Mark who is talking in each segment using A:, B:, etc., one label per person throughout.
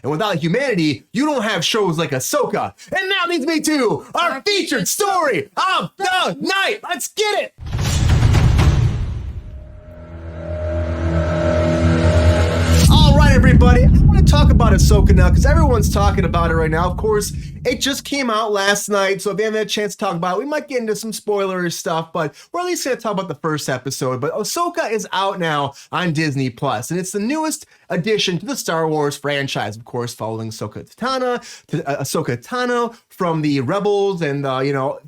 A: And without humanity, you don't have shows like Ahsoka. And that leads me to our featured story of the night. Let's get it. All right, everybody. I want to talk about Ahsoka now because everyone's talking about it right now. Of course, it just came out last night, so if you haven't had a chance to talk about it, we might get into some spoiler stuff, but we're at least going to talk about the first episode. But Ahsoka is out now on Disney Plus, and it's the newest addition to the Star Wars franchise, of course, following Ahsoka Tano from the Rebels and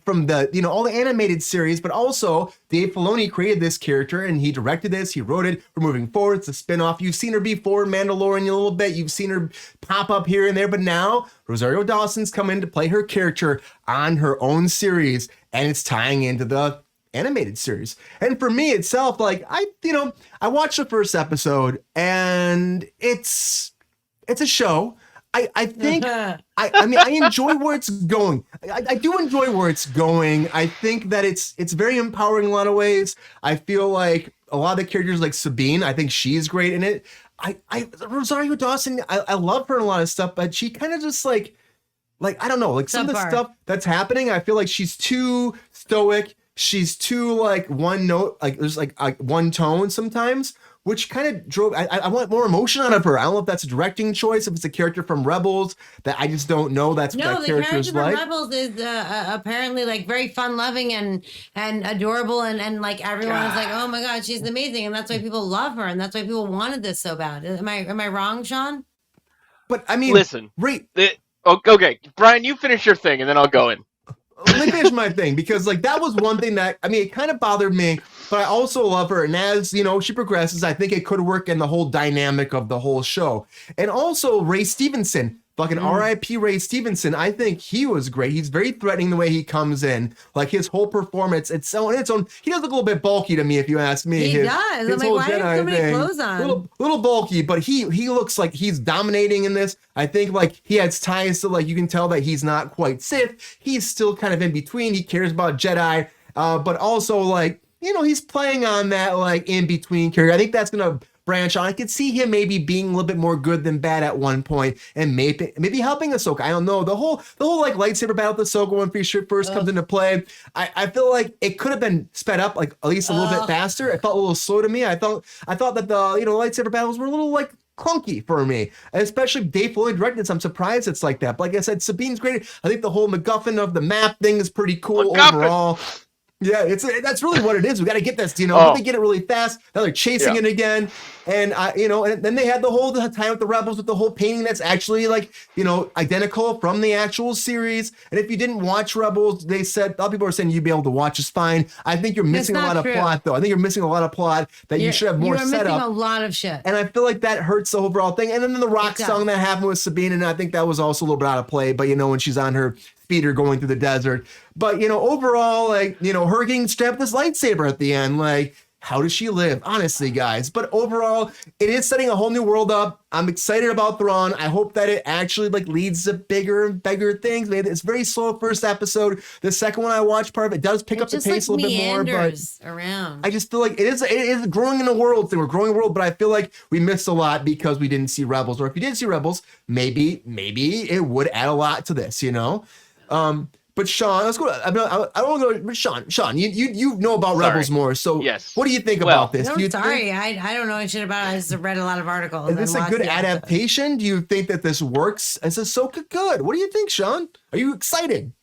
A: from the all the animated series, but also Dave Filoni created this character and he directed this, he wrote it. We're moving forward. It's a spin-off. You've seen her before in Mandalorian a little bit. You've seen her pop up here and there, but now Rosario Dawson's come in to play her character on her own series, and it's tying into the animated series. And for me itself, like I watched the first episode and it's a show. I think I enjoy where it's going. I do enjoy where it's going. I think that it's very empowering in a lot of ways. I feel like a lot of the characters, like Sabine, I think she's great in it. Rosario Dawson, I love her in a lot of stuff, but she kind of just like I don't know, like some of the stuff that's happening, I feel like she's too stoic. She's too like one note, like there's like one tone sometimes, which kind of drove. I want more emotion out of her. I don't know if that's a directing choice, if it's a character from Rebels that I just don't know. That's what that character is like.
B: No, the character from Rebels is apparently like very fun loving and adorable and like everyone's like, oh my god, she's amazing, and that's why people love her, and that's why people wanted this so bad. Am I wrong, Sean?
A: But I mean,
C: listen, okay, Brian, you finish your thing, and then I'll go in.
A: Let me finish my thing, because like that was one thing that, I mean, it kind of bothered me, but I also love her. And as she progresses, I think it could work in the whole dynamic of the whole show. And also Ray Stevenson, fucking R.I.P. Ray Stevenson. I think he was great. He's very threatening the way he comes in. Like his whole performance, it's on its own. He does look a little bit bulky to me, if you ask me.
B: He does. I'm like, why have so many clothes on?
A: Little bulky, but he looks like he's dominating in this. I think like he has ties to, like, you can tell that he's not quite Sith. He's still kind of in between. He cares about Jedi, but also like, he's playing on that like in between character. I think that's gonna branch on. I could see him maybe being a little bit more good than bad at one point, and maybe helping Ahsoka. I don't know. The whole like lightsaber battle with Ahsoka when first comes into play. I feel like it could have been sped up like at least a little bit faster. It felt a little slow to me. I thought that the lightsaber battles were a little like clunky for me, especially Dave Filoni directed this. I'm surprised it's like that. But like I said, Sabine's great. I think the whole MacGuffin of the map thing is pretty cool overall. Yeah, that's really what it is. We got to get this, But they get it really fast. Now they're chasing it again, and and then they had the whole time with the Rebels with the whole painting that's actually like identical from the actual series. And if you didn't watch Rebels, they said a lot of people are saying you'd be able to watch is fine. I think you're missing a lot of plot, though. I think you're missing a lot of plot that you should have more setup.
B: You're missing a lot of shit,
A: and I feel like that hurts the overall thing. And then the rock song that happened with Sabine, and I think that was also a little bit out of play. But when she's on her speeder going through the desert. But, overall, like, her getting strapped this lightsaber at the end, like, how does she live? Honestly, guys. But overall, it is setting a whole new world up. I'm excited about Thrawn. I hope that it actually like leads to bigger and bigger things. Maybe it's very slow first episode. The second one I watched, part of it does pick up the pace a little bit more. But
B: around.
A: I just feel like it is growing in a world thing. We're growing a world, but I feel like we missed a lot because we didn't see Rebels. Or if you did see Rebels, maybe it would add a lot to this, But Sean, let's go. I don't want to go. Sean, you know about Rebels more. So
C: yes.
A: What do you think about this?
B: No, I don't know shit about it. I just read a lot of articles.
A: Is this a good adaptation? Do you think that this works? Is Ahsoka good? What do you think, Sean? Are you excited?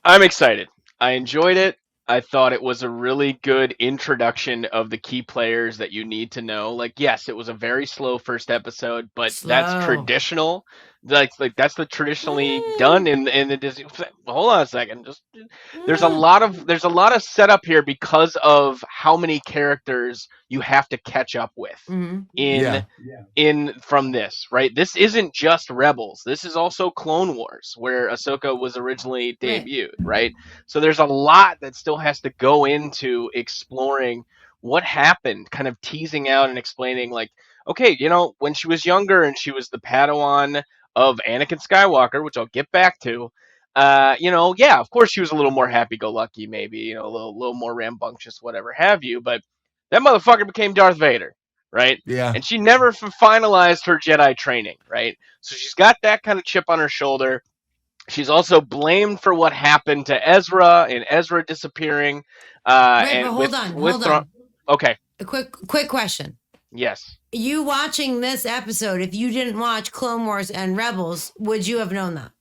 C: I'm excited. I enjoyed it. I thought it was a really good introduction of the key players that you need to know. Like, yes, it was a very slow first episode, but that's traditional. That's the traditionally done in the Disney. Hold on a second. There's a lot of setup here because of how many characters you have to catch up with in from this, right? This isn't just Rebels. This is also Clone Wars, where Ahsoka was originally debuted, right? So there's a lot that still has to go into exploring what happened, kind of teasing out and explaining, like, okay, when she was younger and she was the Padawan of Anakin Skywalker, which I'll get back to, of course she was a little more happy-go-lucky, maybe, a little more rambunctious, whatever have you, but that motherfucker became Darth Vader. right?
A: Yeah.
C: And she never finalized her Jedi training, right? So she's got that kind of chip on her shoulder. She's also blamed for what happened to Ezra and Ezra disappearing.
B: Right,
C: And
B: but
C: with
B: hold on.
C: Okay.
B: A quick question.
C: Yes.
B: You watching this episode, if you didn't watch Clone Wars and Rebels, would you have known that?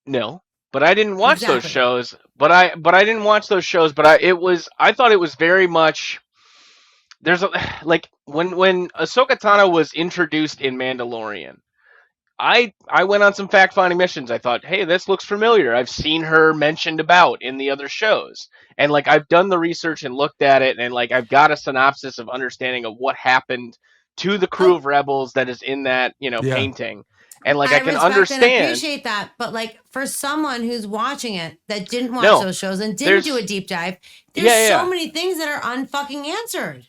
C: No, but I didn't watch those
B: Exactly.
C: shows. But I didn't watch those shows. But I thought it was very much. There's a like when Ahsoka Tano was introduced in Mandalorian. I went on some fact finding missions. I thought, hey, this looks familiar. I've seen her mentioned about in the other shows. And like I've done the research and looked at it and like I've got a synopsis of understanding of what happened to the crew of rebels that is in that,
A: Yeah.
C: painting. And like I can
B: respect
C: understand
B: and appreciate that, but like for someone who's watching it that didn't watch
C: No,
B: those shows and didn't
C: there's
B: do a deep dive, there's
C: yeah.
B: so many things that are unfucking answered.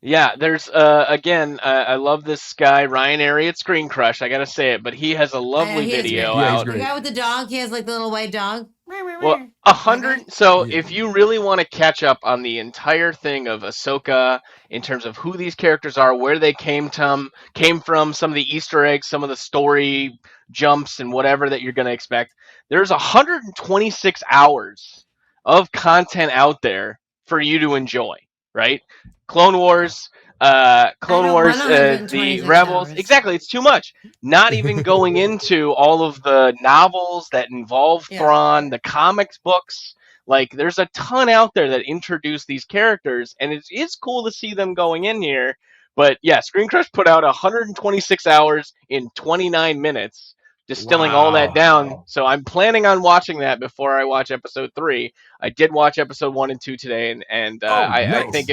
C: Yeah, there's again, I love this guy Ryan Ariat Screen Crush. I gotta say it, but he has a lovely
B: He is
C: video
B: great.
A: Yeah, he's
C: out.
A: great.
B: The guy with the dog, he has like the little white dog.
C: Well, 100.
B: Okay.
C: So
A: Yeah.
C: if you really want to catch up on the entire thing of Ahsoka in terms of who these characters are, where they came from, some of the Easter eggs, some of the story jumps, and whatever that you're gonna expect, there's 126 hours of content out there for you to enjoy. Right? Clone Wars. Clone Wars, the
B: 126
C: Rebels.
B: hours.
C: Exactly, it's too much. Not even going into all of the novels that involve
B: Yeah.
C: Thrawn, the comics books. Like, there's a ton out there that introduce these characters, and it is cool to see them going in here. But yeah, Screen Crush put out 126 hours in 29 minutes, distilling all that
A: Wow.
C: down. So I'm planning on watching that before I watch episode 3. I did watch episode 1 and 2 today, and I
A: Nice.
C: think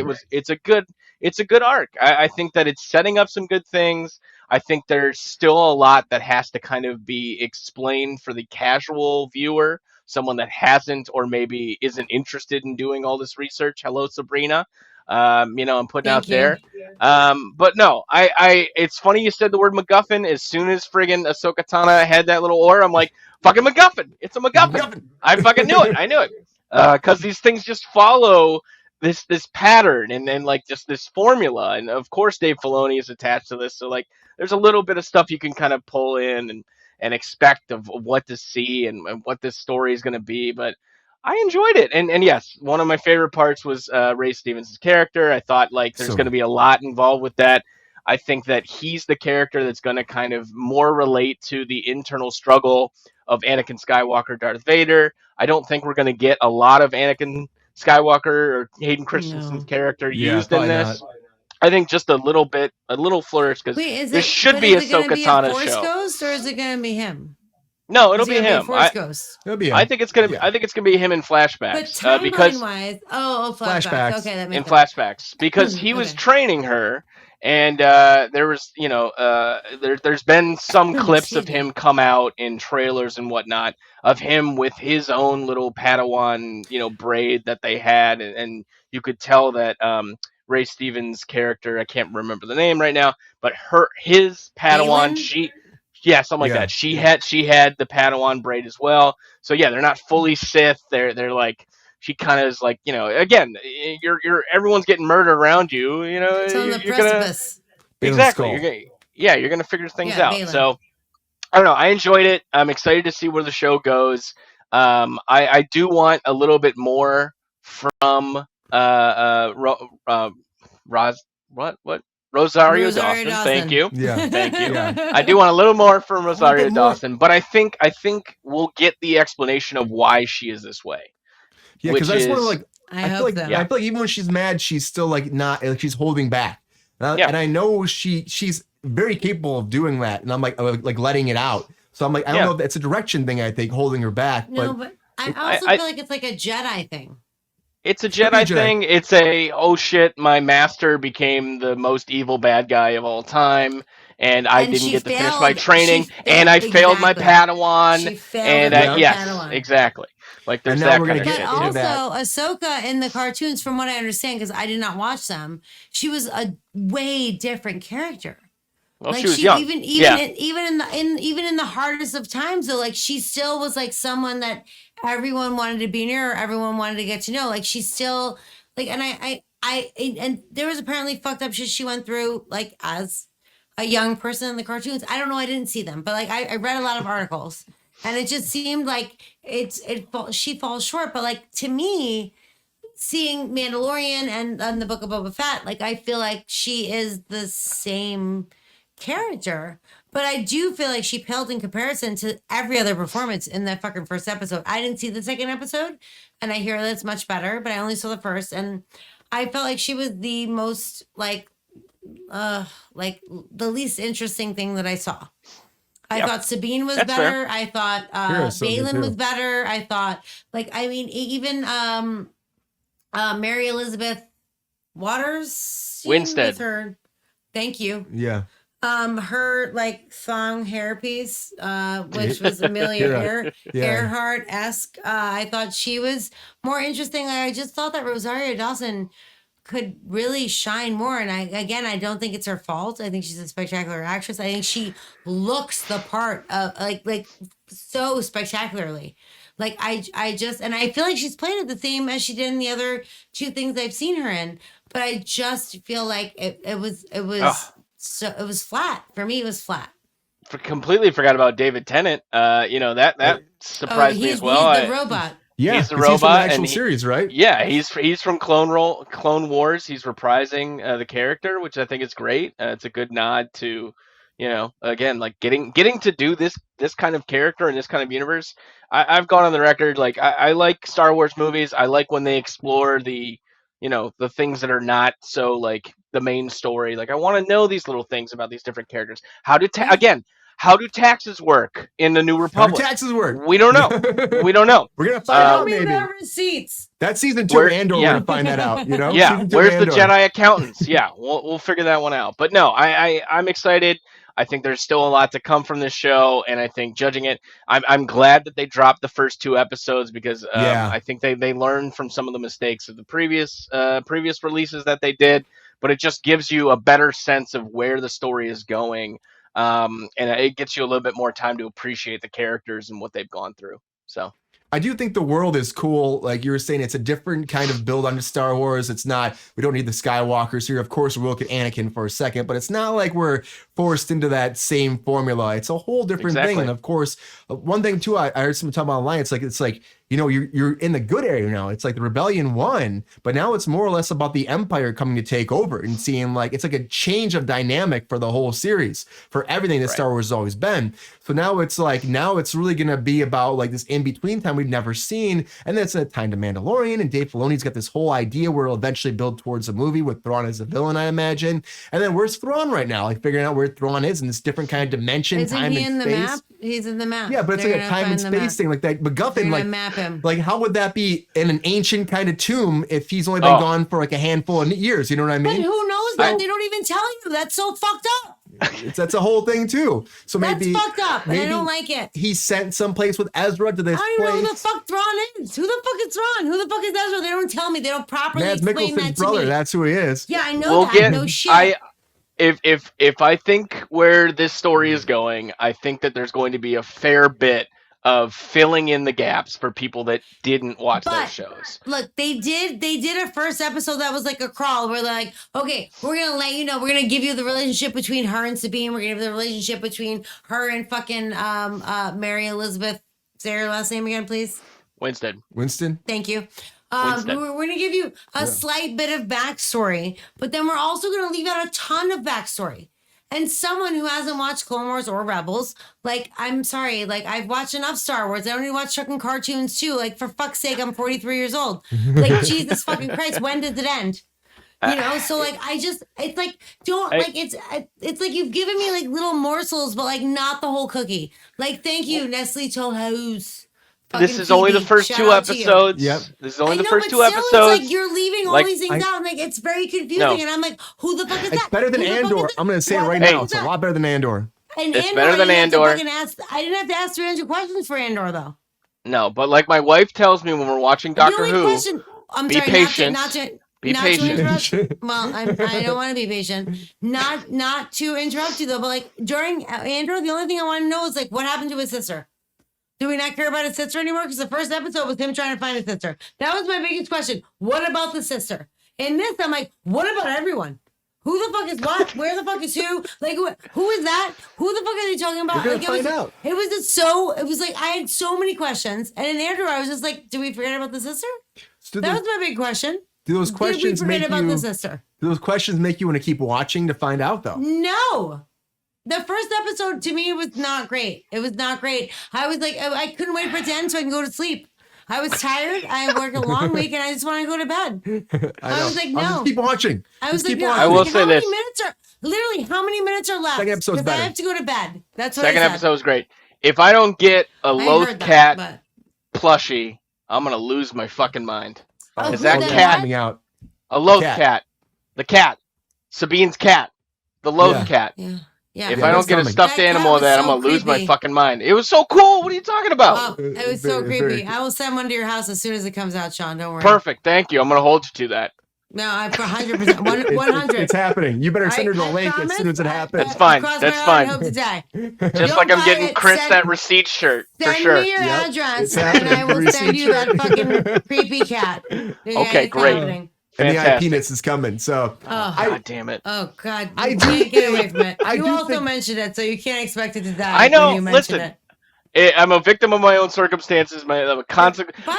C: it's a good arc. I think that it's setting up some good things. I think there's still a lot that has to kind of be explained for the casual viewer, someone that hasn't or maybe isn't interested in doing all this research. Hello, Sabrina. I'm putting out
B: Thank you.
C: there. But no, it's funny you said the word MacGuffin. As soon as friggin' Ahsoka Tano had that little aura, I'm like, fucking MacGuffin. It's a MacGuffin. I fucking knew it. I knew it. Because these things just follow this pattern and then like just this formula, and of course Dave Filoni is attached to this, so like there's a little bit of stuff you can kind of pull in and expect of what to see and what this story is going to be. But I enjoyed it, and yes, one of my favorite parts was Ray Stevens' character. I thought like there's
A: So
C: going to be a lot involved with that. I think that he's the character that's going to kind of more relate to the internal struggle of Anakin Skywalker, Darth Vader. I don't think we're going to get a lot of Anakin Skywalker or Hayden Christensen's character
A: Yeah,
C: used in
A: probably
C: this.
A: not.
C: I think just a little flourish because
B: Wait,
C: this should be
B: is it gonna
C: Ahsoka
B: be a
C: Tano's
B: Force
C: show.
B: Ghost or is it gonna be him?
C: No, it'll
B: Is it
C: be
B: gonna
C: him.
B: a Force Ghost?
A: It'll be
C: I
A: him.
C: think it's gonna.
A: Yeah.
C: I think it's gonna be him in
B: But
C: flashbacks.
B: timeline
C: Because
B: wise, flashbacks.
A: Flashbacks.
B: Okay, that
C: in
B: makes sense.
C: flashbacks, because he was
B: Okay.
C: training her, and there was, there's been some clips of
B: Excuse me.
C: him come out in trailers and whatnot of him with his own little Padawan, braid that they had, and you could tell that Ray Stevens' character, I can't remember the name right now, but his Padawan,
B: Galen?
C: yeah, something like
A: Yeah.
C: that. She had the Padawan braid as well. So yeah, they're not fully Sith. They're like, she kind of is like, again, you're everyone's getting murdered around you.
B: It's on the
C: you're gonna
B: precipice.
A: Balin's
C: exactly.
A: skull.
C: You're gonna figure things
B: Yeah,
C: out.
B: Balin.
C: So I don't know. I enjoyed it. I'm excited to see where the show goes. I do want a little bit more from Rosario Dawson. Thank you.
A: Yeah.
C: Thank you.
A: Yeah.
C: I do want a little more from Rosario
A: more.
C: Dawson, but I think we'll get the explanation of why she is this way.
A: Yeah, because I
C: which
A: just want to
C: is-
A: like
B: I
A: I feel
B: hope
A: like
B: so.
A: I feel like even when she's mad, she's still like not like she's holding back.
C: Yeah.
A: And I know she's very capable of doing that, and I'm like letting it out. So I'm like, I don't
C: Yeah.
A: know if that's a direction thing. I think holding her back,
B: No,
A: but
B: but I also
C: I-
B: feel like it's like a Jedi thing.
C: It's a
A: Could be
C: Jedi
A: Jedi.
C: thing. It's oh shit, my master became the most evil bad guy of all time, and I
B: And
C: didn't
B: she
C: get to finish my
B: failed-
C: training,
B: she
C: and I
B: failed-
C: failed my
B: exactly.
C: Padawan.
B: She failed
C: And
B: her
C: yes,
B: Padawan.
C: exactly. Like there's
A: And now
C: that
A: we're
C: kind
A: gonna
C: of
A: get
C: shit.
B: But
A: into that.
B: also, Ahsoka in the cartoons, from what I understand, because I did not watch them, she was a way different character.
C: Well,
B: Like
C: she was young.
B: even
C: Yeah.
B: even in the hardest of times, though, like she still was like someone that everyone wanted to be near, everyone wanted to get to know. Like she's still like, and and there was apparently fucked up shit she went through, like as a young person in the cartoons. I don't know. I didn't see them, but like I read a lot of articles, and it just seemed like she falls short. But like to me, seeing Mandalorian and the Book of Boba Fett, like I feel like she is the same character. But I do feel like she paled in comparison to every other performance in that fucking first episode. I didn't see the second episode, and I hear that it's much better, but I only saw the first, and I felt like she was the most like the least interesting thing that I saw. I thought Sabine was
C: That's
B: better.
C: fair.
B: I thought
A: so me
B: Balin
A: too.
B: was better. I thought like I mean even Mary Elizabeth Waters
C: Winstead.
B: with her. Thank you.
A: Yeah.
B: Her like thong hairpiece, which was Amelia
A: Yeah.
B: Earhart-esque. I thought she was more interesting. I just thought that Rosario Dawson could really shine more. And I don't think it's her fault. I think she's a spectacular actress. I think she looks the part of like so spectacularly. Like I just, and I feel like she's played it the same as she did in the other two things I've seen her in. But I just feel like it was so it was flat for me. It was flat.
C: Completely forgot about David Tennant. That surprised me as well.
B: He's the robot.
A: Yeah,
C: He's the
A: 'cause from
C: robot,
A: the actual
C: and
A: series, right?
C: Yeah, he's from Clone Wars. He's reprising the character, which I think is great. It's a good nod to, again, like getting to do this kind of character in this kind of universe. I've gone on the record, like I like Star Wars movies. I like when they explore the things that are not so like the main story. Like I want to know these little things about these different characters. How do taxes work in the New
A: How do
C: Republic?
A: taxes work?
C: We don't know. We don't know.
A: We're gonna find out
B: Show me
A: maybe.
B: the receipts.
A: That's season 2 of Andor.
C: yeah.
A: We're gonna find that out. You know?
C: Yeah,
A: Season 2 of
C: where's the
A: Andor.
C: Jedi accountants? Yeah, we'll figure that one out. But no, I'm excited. I think there's still a lot to come from this show, and I think judging it, I'm glad that they dropped the first 2 episodes because I think they learned from some of the mistakes of the previous releases that they did. But it just gives you a better sense of where the story is going, and it gets you a little bit more time to appreciate the characters and what they've gone through. So.
A: I do think the world is cool. Like you were saying, it's a different kind of build on Star Wars. It's not, we don't need the Skywalkers here. Of course, we'll look at Anakin for a second, but it's not like we're forced into that same formula. It's a whole different thing. And of course, one thing too, I heard someone talk about online. It's like, you're in the good area now. It's like the rebellion won, but now it's more or less about the Empire coming to take over and seeing like, it's like a change of dynamic for the whole series, for everything that Star Wars has always been. So now it's really going to be about like this in-between time we've never seen. And that's a time to Mandalorian, and Dave Filoni's got this whole idea where it'll eventually build towards a movie with Thrawn as a villain, I imagine. And then where's Thrawn right now? Like figuring out where Thrawn is in this different kind of dimension,
B: Isn't
A: time
B: he
A: and
B: in the
A: space.
B: map? He's in the map.
A: Yeah, but it's
B: They're
A: like a
B: gonna
A: time and
B: find the
A: space
B: map.
A: thing, like that. MacGuffin,
B: They're
A: like
B: gonna map him.
A: like how would that be in an ancient kind of tomb if he's only been gone for like a handful of years? You know what I
B: But
A: mean?
B: who knows that? They don't even tell you. That's so fucked up.
A: That's a whole thing too. So maybe
B: That's fucked up, and I
A: maybe
B: don't like it.
A: he's sent someplace with Ezra to this
B: I don't even know who the
A: place.
B: fuck Thrawn is. Who the fuck is Thrawn? Who the fuck is Ezra? They don't tell me. They don't properly
A: Mads
B: explain that
A: Mikkelsen's
B: to
A: brother.
B: me.
A: That's who he is.
B: Yeah, I know that. No shit.
C: If I think where this story is going, I think that there's going to be a fair bit of filling in the gaps for people that didn't watch those shows.
B: Look, they did a first episode that was like a crawl where they're like, okay, we're gonna let you know, we're gonna give you the relationship between her and Sabine, we're gonna give you the relationship between her and fucking Mary Elizabeth. Say her last name again, please.
A: Winston.
B: Thank you. We're going to give you a slight bit of backstory, but then we're also going to leave out a ton of backstory. And someone who hasn't watched Clone Wars or Rebels, like, I'm sorry, like, I've watched enough Star Wars. I don't need to watch fucking cartoons too. Like, for fuck's sake, I'm 43 years old. Like, Jesus fucking Christ, when did it end? You know, so like it's like it's like you've given me like little morsels, but like not the whole cookie. Like, thank you, Nestle Toll House.
C: This is only the first 2 episodes.
A: Yep.
C: This is only the
B: know,
C: first
B: but
C: 2
B: still,
C: episodes.
B: It's like you're leaving all these things out, and like it's very confusing. And I'm like, who the fuck is that?
A: It's better than
B: Who the fuck
A: Andor.
B: is that?
A: I'm going to say it right
B: What
A: now.
B: is
A: It's a
B: that?
A: lot better than Andor.
B: And
C: It's
B: Andor,
C: better than Andor.
B: I didn't have to ask 300 questions for Andor though.
C: No, but like my wife tells me when we're watching Doctor
B: the only
C: Who,
B: question, I'm
C: be
B: sorry,
C: patient.
B: not to
C: Be
B: not
C: patient.
B: To interrupt. Well, I don't want to be patient. Not to interrupt you though, but like during Andor, the only thing I want to know is like what happened to his sister. Do we not care about his sister anymore? Because the first episode was him trying to find his sister. That was my biggest question. What about the sister? In this, I'm like, what about everyone? Who the fuck is what? Where the fuck is who? Like, who is that? Who the fuck are they talking about?
A: You're
B: Like,
A: gonna find out.
B: It was just so. It was like I had so many questions, and in Andrew, I was just like, did we forget about the sister?
A: So
B: That was my big question.
A: do those
B: Did we
A: questions
B: forget
A: make
B: about
A: you?
B: the sister?
A: Do those questions make you want to keep watching to find out though?
B: No. The first episode to me was not great. It was not great. I was like, I couldn't wait for it to end so I can go to sleep. I was tired. I worked a long week and I just want to go to bed. I was like, no.
A: Just keep watching.
B: I was
A: Just
B: like,
A: keep
B: no.
A: watching.
C: I will
B: Like,
C: say
B: how
C: this.
B: many minutes are literally how many minutes are left?
A: Second episode's
B: 'Cause
A: better.
B: I have to go to bed. That's what
C: Second
B: I said.
C: episode was great. If I don't get a
B: I
C: Loth
B: heard that,
C: Cat
B: but
C: plushie, I'm gonna lose my fucking mind.
B: Oh,
C: Is
B: who
C: that
B: the
C: cat
A: coming out?
C: a Loth
A: Cat.
C: Cat? The cat. Sabine's cat. The Loth
A: Yeah.
C: Cat.
B: yeah, yeah.
C: If
A: Yeah,
C: I don't
A: that's
C: get a
A: coming.
C: stuffed
B: That cat
C: animal of
B: was
C: that, I'm
B: so
C: gonna lose my
B: creepy.
C: fucking mind. It was so cool. What are you talking about?
B: Oh, it was so
A: Very-
B: creepy.
A: very-
B: I will send one to your house as soon as it comes out, Sean. Don't worry.
C: Perfect. Thank you. I'm gonna hold you to that.
B: No, I for 100%. 100.
A: It's happening. You better send her the
B: I
A: link as
B: promise.
A: soon as it happens.
C: That's fine.
B: Cross
C: That's
B: my heart
C: fine.
B: and hope to die.
C: Just
B: Don't
C: like I'm
B: buy
C: getting
B: it.
C: Chris
B: Send-
C: that receipt shirt for
B: Send
C: sure.
B: me your
A: Yep.
B: address,
A: It's
B: and
A: happening.
B: I will send you that fucking creepy cat.
C: Okay,
B: It's
C: great.
B: happening.
A: And the
C: Fantastic.
A: penis is coming. So
B: Oh,
C: God damn it.
B: oh God!
A: I
B: You
A: do
B: can't get away
A: think-
B: from it.
A: I
B: You
A: do
B: also
A: think-
B: mentioned it, so you can't expect it to die.
C: I know,
B: When you mention
C: listen.
B: it.
C: I'm a victim of my own circumstances. I'm a
B: By the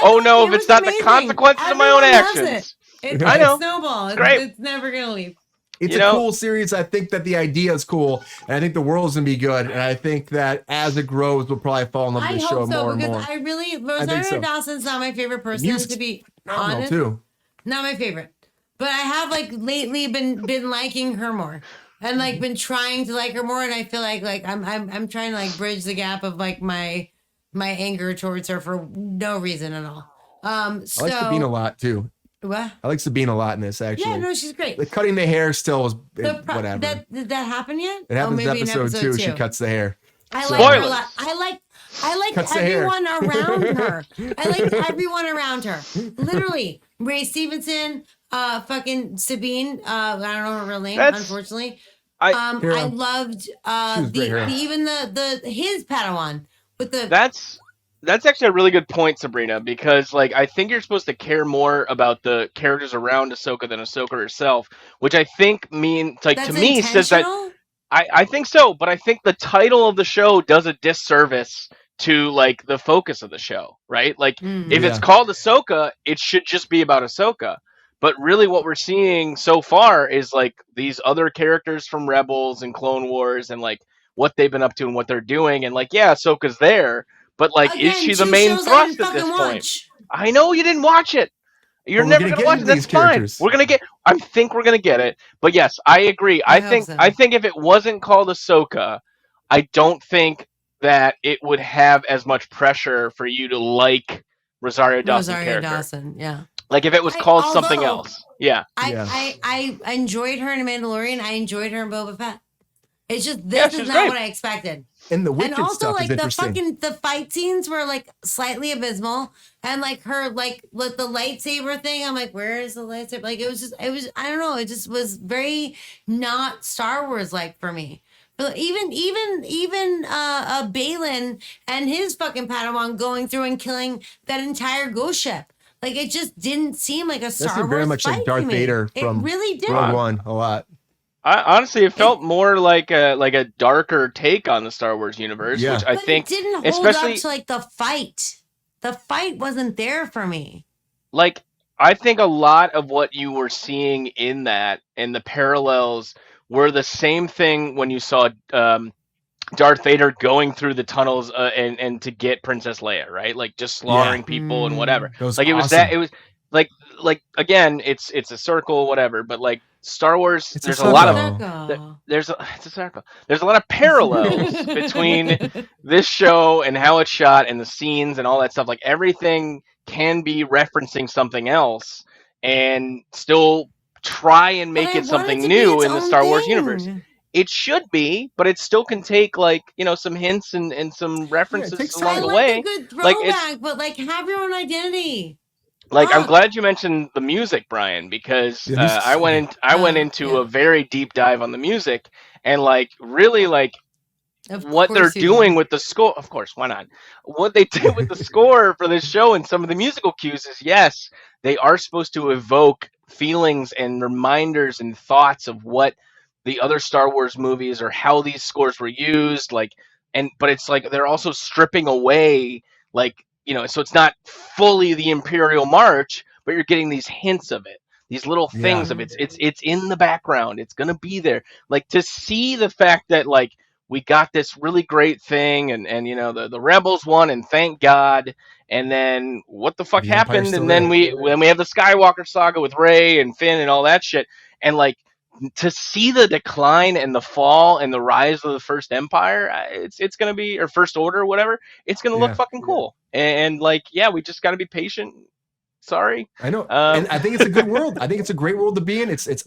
C: Oh
B: way,
C: no!
B: it
C: If it's
B: was
C: not the
B: amazing.
C: consequences of my own
B: Everyone loves
C: actions.
B: It's
C: I
B: like
C: know.
B: snowball. It's
C: great.
B: It's never gonna leave.
A: it's
C: You
A: a
C: know-
A: cool series. I think that the idea is cool, and I think the world's gonna be good. And I think that as it grows, we'll probably fall in love
B: I
A: with the show
B: hope so
A: more and more.
B: because I really
A: think
B: Rosario
A: so.
B: Dawson's not my favorite person
A: music's
B: to be
A: Phenomenal,
B: honest.
A: too.
B: Not my favorite, but I have like lately been liking her more, and like been trying to like her more. And I feel like I'm trying to like bridge the gap of like my anger towards her for no reason at all. So
A: I like Sabine a lot too.
B: what?
A: I like Sabine a lot in this actually.
B: Yeah, no, she's great.
A: Like cutting the hair still is whatever.
B: Did that happen yet?
A: It happens in
B: maybe
A: episode 2. She cuts the hair.
B: I
A: So-
B: like her a
C: Spoilers.
B: lot. I like
A: Cuts the hair.
B: everyone around her. I like everyone around her. Literally, Ray Stevenson, fucking Sabine. I don't know her real name,
C: That's-
B: unfortunately.
C: I-
A: Hero.
B: I loved
A: She was great, hero.
B: even his Padawan with the
C: That's actually a really good point, Sabrina, because like I think you're supposed to care more about the characters around Ahsoka than Ahsoka herself, which I think means like
B: that's
C: to me says that
B: intentional?
C: I think so, but I think the title of the show does a disservice to like the focus of the show, right? Like
B: Mm.
C: if it's
A: Yeah.
C: called Ahsoka, it should just be about Ahsoka. But really what we're seeing so far is like these other characters from Rebels and Clone Wars and like what they've been up to and what they're doing. And like, yeah, Ahsoka's there, but like, is
B: Again,
C: she the
B: two
C: main
B: shows I didn't
C: thrust at this
B: fucking
C: point?
B: watch.
C: I know you didn't watch it. You're
A: But we're
C: never
A: gonna
C: gonna
A: get
C: watch it.
A: into
C: That's
A: these
C: fine.
A: characters.
C: We're gonna get. I think we're gonna get it. But yes, I agree.
B: I
C: I
B: hope
C: think.
B: so.
C: I think if it wasn't called Ahsoka, I don't think that it would have as much pressure for you to like Rosario Dawson's
B: Rosario
C: character.
B: Dawson, yeah.
C: Like if it was called something
B: although-
C: else. Yeah.
A: Yeah.
B: I enjoyed her in Mandalorian. I enjoyed her in Boba Fett. It's just
C: Yeah,
B: this
C: she's
B: is not
C: great.
B: what I expected.
A: And the
B: And
A: Wicked
B: also
A: stuff
B: like
A: is
B: the
A: interesting.
B: the fight scenes were like slightly abysmal, and like her like with the lightsaber thing. I'm like, where is the lightsaber? Like it was I don't know. It just was very not Star Wars like for me. But even Balin and his fucking Padawan going through and killing that entire ghost ship. Like it just didn't seem like a Star
A: seemed
B: Wars
A: very much like
B: fight
A: Darth
B: to me.
A: Vader from
B: It really did.
A: Rogue One a lot.
C: Honestly, it felt more like a darker take on the Star Wars universe,
A: Yeah.
C: which I
B: But
C: think
B: it didn't hold
C: especially-
B: up to like the fight. The fight wasn't there for me.
C: like I think a lot of what you were seeing in that and the parallels were the same thing when you saw Darth Vader going through the tunnels and to get Princess Leia, right? Like just slaughtering people and whatever.
A: That was
C: Like it was
A: awesome.
C: that. It was like again, it's a circle, whatever. But like Star Wars,
A: It's a
C: there's a lot of
A: circle.
C: it's a circle. There's a lot of parallels between this show and how it's shot and the scenes and all that stuff. Like everything can be referencing something else and still try and make
B: But I
C: it something
B: want it to be
C: new
B: its
C: in the
B: own
C: Star Wars
B: thing.
C: universe. It should be, but it still can take like, some hints and some references
A: takes
C: along
B: I
C: the
B: like
C: way.
B: a good
C: Like,
B: throwback,
C: it's-
B: but like have your own identity.
C: Like I'm
B: Fuck.
C: glad you mentioned the music, Brian, because
A: Yeah, this is-
C: I went into
B: yeah.
C: a very deep dive on the music and like really like
B: Of
C: what they're
B: course you
C: doing
B: do.
C: with the score. Of course, why not? What they did with the score for this show and some of the musical cues is yes, they are supposed to evoke feelings and reminders and thoughts of what the other Star Wars movies or how these scores were used, like, but it's like they're also stripping away, like, so it's not fully the Imperial March, but you're getting these hints of it, these little things of it. It's in the background. It's gonna be there. Like, to see the fact that, like, we got this really great thing, and the rebels won, and thank God. And then what the fuck happened? And then we have the Skywalker saga with Rey and Finn and all that shit. And, like, to see the decline and the fall and the rise of the First Empire, it's gonna be, or First Order, or whatever. It's gonna look fucking cool. And like, we just gotta be patient. Sorry,
A: I know, and I think it's a good world. I think it's a great world to be in. It's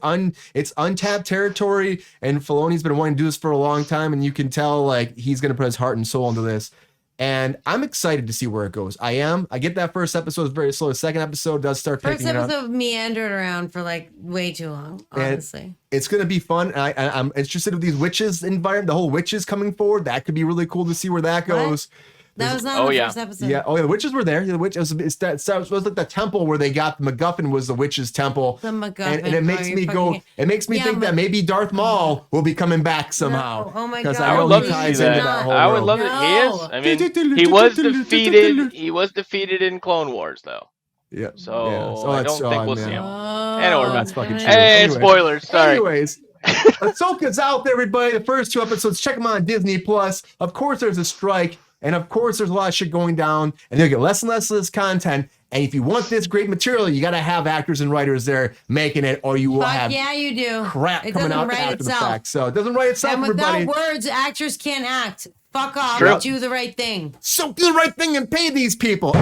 A: untapped territory, and Filoni's been wanting to do this for a long time, and you can tell, like, he's gonna put his heart and soul into this. And I'm excited to see where it goes. I get that first episode is very slow. The second episode does start taking it up.
B: First episode meandered around for like way too long, honestly.
A: And it's going to be fun. And I'm interested in these witches environment, the whole witches coming forward. That could be really cool to see where that goes.
B: That was not the first episode.
A: Yeah. Oh, yeah. The witches were there. The witch it was like the temple where they got the MacGuffin was the witches' temple.
B: The MacGuffin.
A: And it makes me go. It makes me think that maybe Darth Maul will be coming back somehow.
B: No. Oh my God.
A: Because I know he ties into that whole
C: I would
A: world.
C: love it. He is. I mean, he was defeated. He was defeated in Clone Wars, though.
A: Yeah.
C: So I don't think we'll see him.
A: That's fucking true.
C: Hey, spoilers. Sorry.
A: Anyways. Ahsoka's out there, everybody. The first 2 episodes, check them out on Disney Plus. Of course, there's a strike. And of course, there's a lot of shit going down, and you'll get less and less of this content. And if you want this great material, you got to have actors and writers there making it, or you will have
B: you do.
A: crap coming out after the fact. So it doesn't write itself,
B: and without
A: everybody.
B: words, actors can't act. Fuck off.
C: True.
B: Do the right thing.
A: So do the right thing and pay these people.